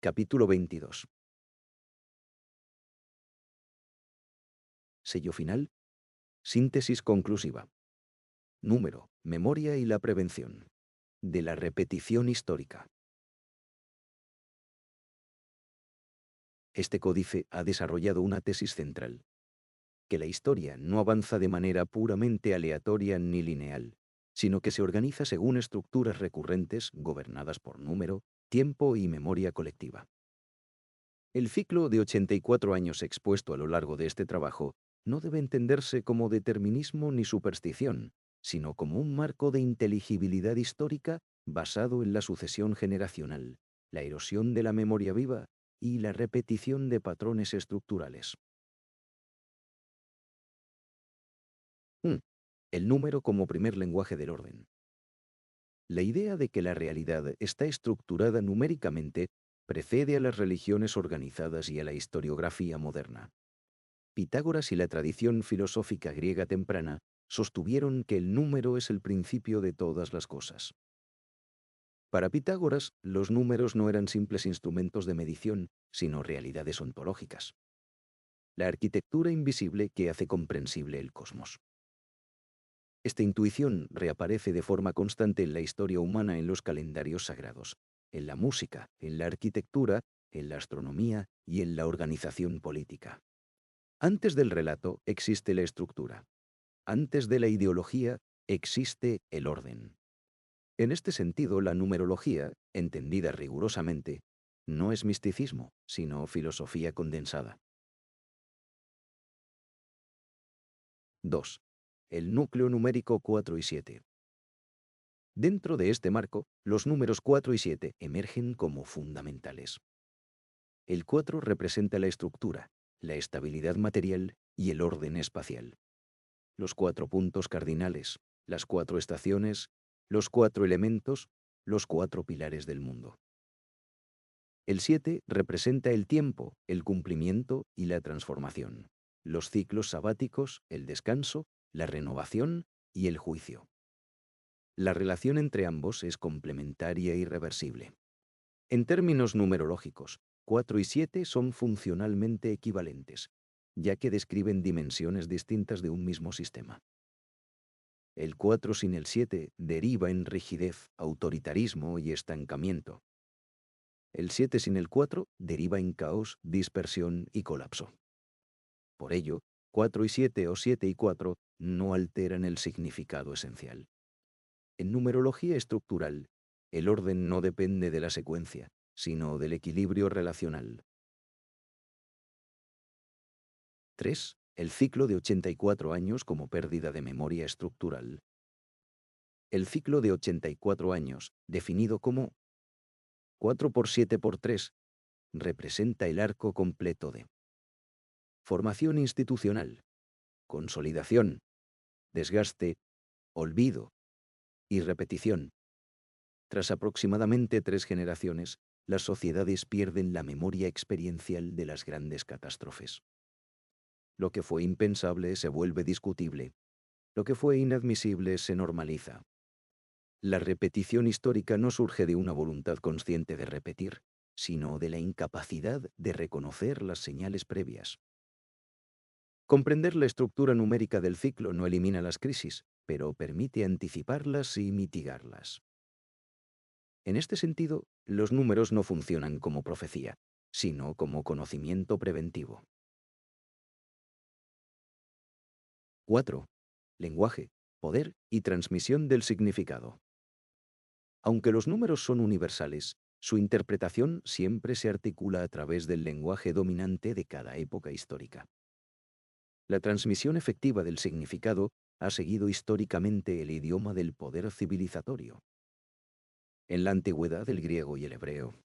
Capítulo 22. Sello final. Síntesis conclusiva. Número, memoria y la prevención. De la repetición histórica. Este códice ha desarrollado una tesis central: que la historia no avanza de manera puramente aleatoria ni lineal, sino que se organiza según estructuras recurrentes gobernadas por número, tiempo y memoria colectiva. El ciclo de 84 años expuesto a lo largo de este trabajo no debe entenderse como determinismo ni superstición, sino como un marco de inteligibilidad histórica basado en la sucesión generacional, la erosión de la memoria viva y la repetición de patrones estructurales. 1. El número como primer lenguaje del orden. La idea de que la realidad está estructurada numéricamente precede a las religiones organizadas y a la historiografía moderna. Pitágoras y la tradición filosófica griega temprana sostuvieron que el número es el principio de todas las cosas. Para Pitágoras, los números no eran simples instrumentos de medición, sino realidades ontológicas. La arquitectura invisible que hace comprensible el cosmos. Esta intuición reaparece de forma constante en la historia humana, en los calendarios sagrados, en la música, en la arquitectura, en la astronomía y en la organización política. Antes del relato existe la estructura. Antes de la ideología existe el orden. En este sentido, la numerología, entendida rigurosamente, no es misticismo, sino filosofía condensada. 2. El núcleo numérico 4 y 7. Dentro de este marco, los números 4 y 7 emergen como fundamentales. El 4 representa la estructura, la estabilidad material y el orden espacial. Los 4 puntos cardinales, las 4 estaciones, los 4 elementos, los 4 pilares del mundo. El 7 representa el tiempo, el cumplimiento y la transformación, los ciclos sabáticos, el descanso, la renovación y el juicio. La relación entre ambos es complementaria e irreversible. En términos numerológicos, 4 y 7 son funcionalmente equivalentes, ya que describen dimensiones distintas de un mismo sistema. El 4 sin el 7 deriva en rigidez, autoritarismo y estancamiento. El 7 sin el 4 deriva en caos, dispersión y colapso. Por ello, 4 y 7 o 7 y 4 no alteran el significado esencial. En numerología estructural, el orden no depende de la secuencia, sino del equilibrio relacional. 3. El ciclo de 84 años como pérdida de memoria estructural. El ciclo de 84 años, definido como 4 por 7 por 3, representa el arco completo de formación institucional, consolidación, desgaste, olvido y repetición. Tras aproximadamente 3 generaciones, las sociedades pierden la memoria experiencial de las grandes catástrofes. Lo que fue impensable se vuelve discutible. Lo que fue inadmisible se normaliza. La repetición histórica no surge de una voluntad consciente de repetir, sino de la incapacidad de reconocer las señales previas. Comprender la estructura numérica del ciclo no elimina las crisis, pero permite anticiparlas y mitigarlas. En este sentido, los números no funcionan como profecía, sino como conocimiento preventivo. 4. Lenguaje, poder y transmisión del significado. Aunque los números son universales, su interpretación siempre se articula a través del lenguaje dominante de cada época histórica. La transmisión efectiva del significado ha seguido históricamente el idioma del poder civilizatorio. En la antigüedad, el griego y el hebreo.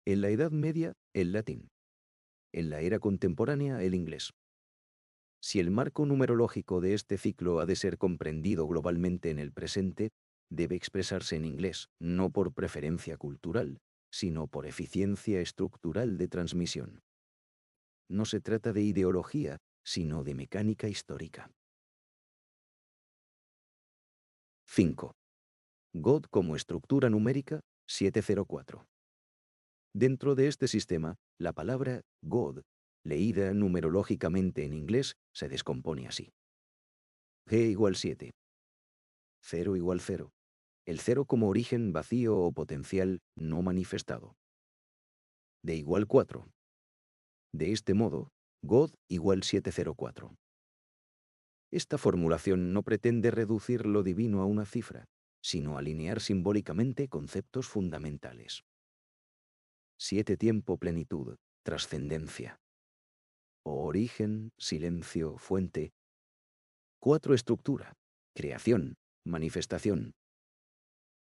En la Edad Media, el latín. En la era contemporánea, el inglés. Si el marco numerológico de este ciclo ha de ser comprendido globalmente en el presente, debe expresarse en inglés, no por preferencia cultural, sino por eficiencia estructural de transmisión. No se trata de ideología, sino de mecánica histórica. 5. God como estructura numérica 704. Dentro de este sistema, la palabra God, leída numerológicamente en inglés, se descompone así. G igual 7. 0 igual 0. El 0 como origen vacío o potencial no manifestado. D igual 4. De este modo, God igual 704. Esta formulación no pretende reducir lo divino a una cifra, sino alinear simbólicamente conceptos fundamentales. 7 tiempo plenitud, trascendencia. Origen, silencio, fuente. 4 estructura, creación, manifestación.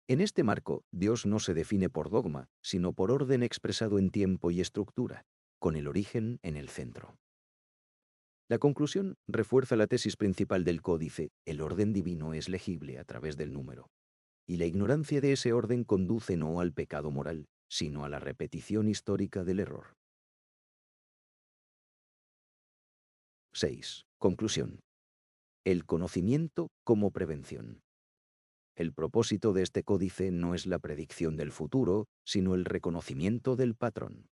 En este marco, Dios no se define por dogma, sino por orden expresado en tiempo y estructura, con el origen en el centro. La conclusión refuerza la tesis principal del códice: el orden divino es legible a través del número, y la ignorancia de ese orden conduce no al pecado moral, sino a la repetición histórica del error. 6. Conclusión. El conocimiento como prevención. El propósito de este códice no es la predicción del futuro, sino el reconocimiento del patrón.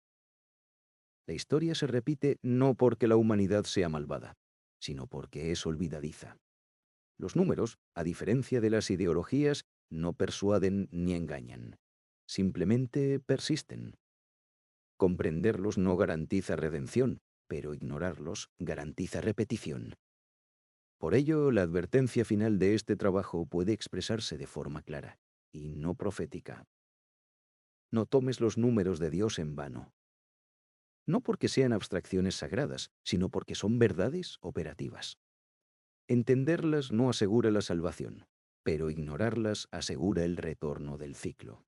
La historia se repite no porque la humanidad sea malvada, sino porque es olvidadiza. Los números, a diferencia de las ideologías, no persuaden ni engañan. Simplemente persisten. Comprenderlos no garantiza redención, pero ignorarlos garantiza repetición. Por ello, la advertencia final de este trabajo puede expresarse de forma clara y no profética. No tomes los números de Dios en vano. No porque sean abstracciones sagradas, sino porque son verdades operativas. Entenderlas no asegura la salvación, pero ignorarlas asegura el retorno del ciclo.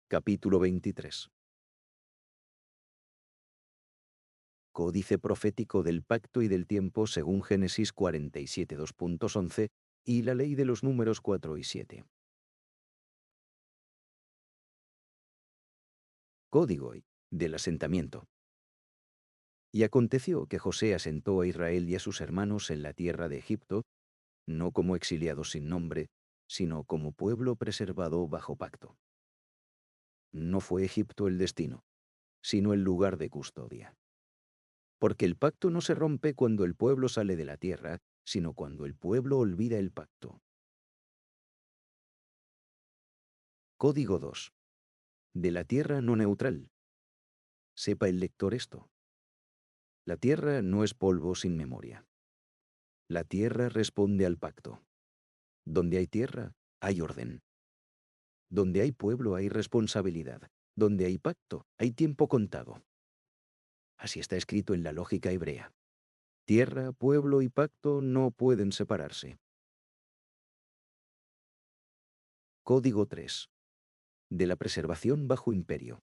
Capítulo 23. Códice profético del pacto y del tiempo según Génesis 47 2.11 y la ley de los números 4 y 7. Código del asentamiento. Y aconteció que José asentó a Israel y a sus hermanos en la tierra de Egipto, no como exiliados sin nombre, sino como pueblo preservado bajo pacto. No fue Egipto el destino, sino el lugar de custodia. Porque el pacto no se rompe cuando el pueblo sale de la tierra, sino cuando el pueblo olvida el pacto. Código 2. De la tierra no neutral. Sepa el lector esto. La tierra no es polvo sin memoria. La tierra responde al pacto. Donde hay tierra, hay orden. Donde hay pueblo, hay responsabilidad. Donde hay pacto, hay tiempo contado. Así está escrito en la lógica hebrea. Tierra, pueblo y pacto no pueden separarse. Código 3. De la preservación bajo imperio.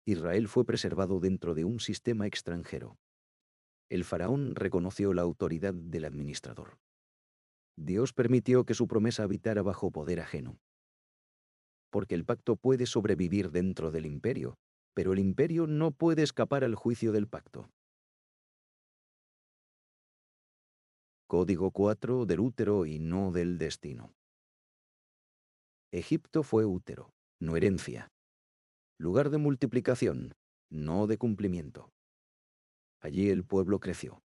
Israel fue preservado dentro de un sistema extranjero. El faraón reconoció la autoridad del administrador. Dios permitió que su promesa habitara bajo poder ajeno. Porque el pacto puede sobrevivir dentro del imperio, pero el imperio no puede escapar al juicio del pacto. Código 4 del útero y no del destino. Egipto fue útero, no herencia. Lugar de multiplicación, no de cumplimiento. Allí el pueblo creció.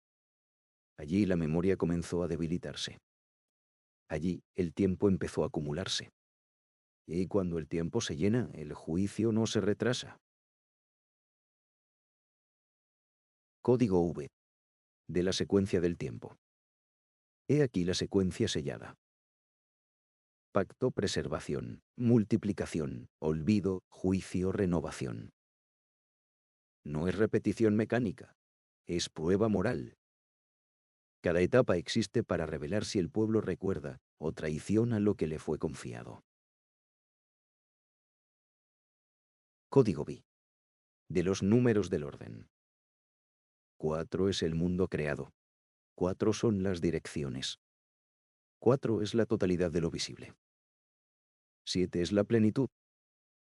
Allí la memoria comenzó a debilitarse. Allí el tiempo empezó a acumularse. Y cuando el tiempo se llena, el juicio no se retrasa. Código V. De la secuencia del tiempo. He aquí la secuencia sellada. Pacto, preservación, multiplicación, olvido, juicio, renovación. No es repetición mecánica, es prueba moral. Cada etapa existe para revelar si el pueblo recuerda o traiciona lo que le fue confiado. Código B. De los números del orden. 4 es el mundo creado. 4 son las direcciones. 4 es la totalidad de lo visible. 7 es la plenitud.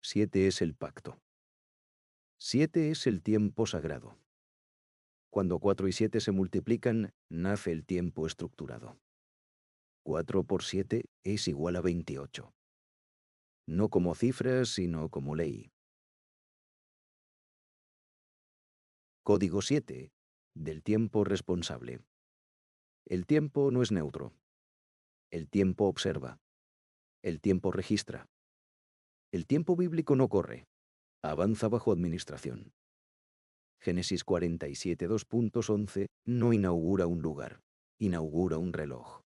7 es el pacto. 7 es el tiempo sagrado. Cuando 4 y 7 se multiplican, nace el tiempo estructurado. 4 por 7 es igual a 28. no como cifras, sino como ley. Código 7. Del tiempo responsable. El tiempo no es neutro. El tiempo observa. El tiempo registra. El tiempo bíblico no corre. Avanza bajo administración. Génesis 47, 2.11 no inaugura un lugar, inaugura un reloj.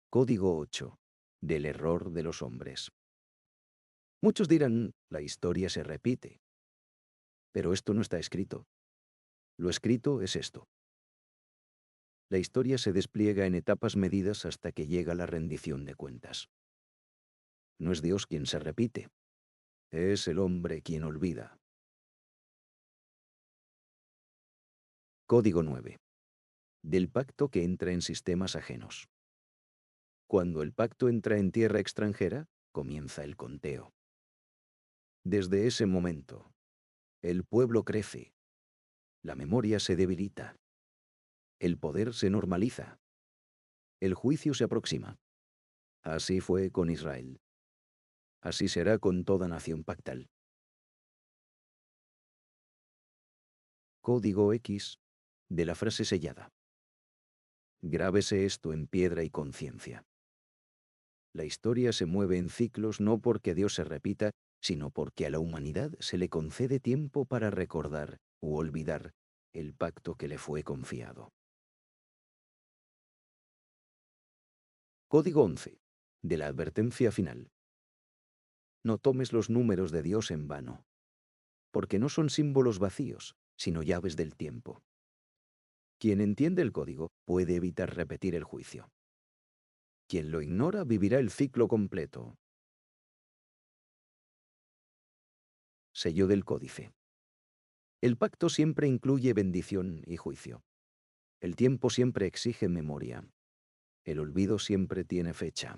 Código 8. Del error de los hombres. Muchos dirán, la historia se repite. Pero esto no está escrito. Lo escrito es esto. La historia se despliega en etapas medidas hasta que llega la rendición de cuentas. No es Dios quien se repite, es el hombre quien olvida. Código 9. Del pacto que entra en sistemas ajenos. Cuando el pacto entra en tierra extranjera, comienza el conteo. Desde ese momento, el pueblo crece, la memoria se debilita, el poder se normaliza, el juicio se aproxima. Así fue con Israel. Así será con toda nación pactal. Código X de la frase sellada. Grábese esto en piedra y conciencia. La historia se mueve en ciclos no porque Dios se repita, sino porque a la humanidad se le concede tiempo para recordar u olvidar el pacto que le fue confiado. Código 11. De la advertencia final. No tomes los números de Dios en vano, porque no son símbolos vacíos, sino llaves del tiempo. Quien entiende el código puede evitar repetir el juicio. Quien lo ignora vivirá el ciclo completo. Sello del códice. El pacto siempre incluye bendición y juicio. El tiempo siempre exige memoria. El olvido siempre tiene fecha.